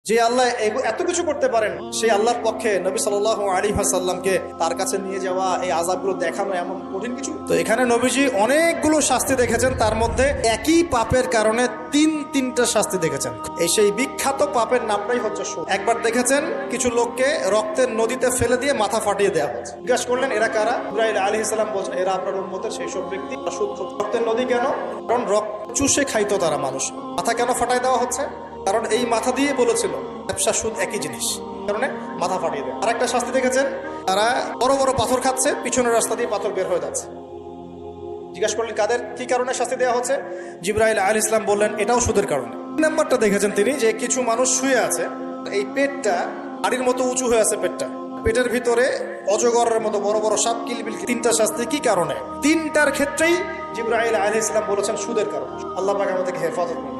যে আল্লাহ এত কিছু করতে পারেন, সেই আল্লাহর পক্ষে নবী সাল্লাল্লাহু আলাইহি ওয়াসাল্লামকে তার কাছে নিয়ে যাওয়া, এই আযাবগুলো দেখানো এমন কঠিন কিছু? তো এখানে নবীজি অনেকগুলো শাস্তি দেখেছেন, তার মধ্যে একই পাপের কারণে তিনটা শাস্তি দেখেছেন। এই সেই বিখ্যাত পাপের নামটাই হচ্ছে সুদ। একবার দেখেছেন কিছু লোককে রক্তের নদীতে ফেলে দিয়ে মাথা ফাটিয়ে দেওয়া হচ্ছে। জিজ্ঞাসা করলেন এরা কারা? জিবরাইল আলাইহিস সালাম বলছেন এরা আপনার উম্মতের সেই সব ব্যক্তি সুদ। রক্তের নদী কেন? কারণ রক্ত চুষে খাইতো তারা মানুষ। মাথা কেন ফাটাই দেওয়া হচ্ছে? কারণ এই মাথা দিয়ে বলেছিল ব্যবসা সুদ একই জিনিস, কারণে মাথা ফাটিয়ে দেয়। আর একটা শাস্তি দেখেছেন, তারা বড় বড় পাথর খাচ্ছে, পিছনের রাস্তা দিয়ে পাথর বের হয়ে যাচ্ছে। জিজ্ঞাসা করলেন কাদের কি কারণে শাস্তি দেওয়া হচ্ছে? জিবরাইল আলাইহিস সালাম বললেন এটাও সুদের কারণে। নাম্বারটা দেখেছেন তিনি, যে কিছু মানুষ শুয়ে আছে, এই পেটটা হাড়ির মতো উঁচু হয়ে আছে, পেটের ভিতরে অজগরের মতো বড় বড় সাপ, কিলবিল। তিনটা শাস্তি কি কারণে? তিনটার ক্ষেত্রেই জিবরাইল আলাইহিস সালাম বলেছেন সুদের কারণে। আল্লাহ পাক আমাদেরকে হেফাজত করুন।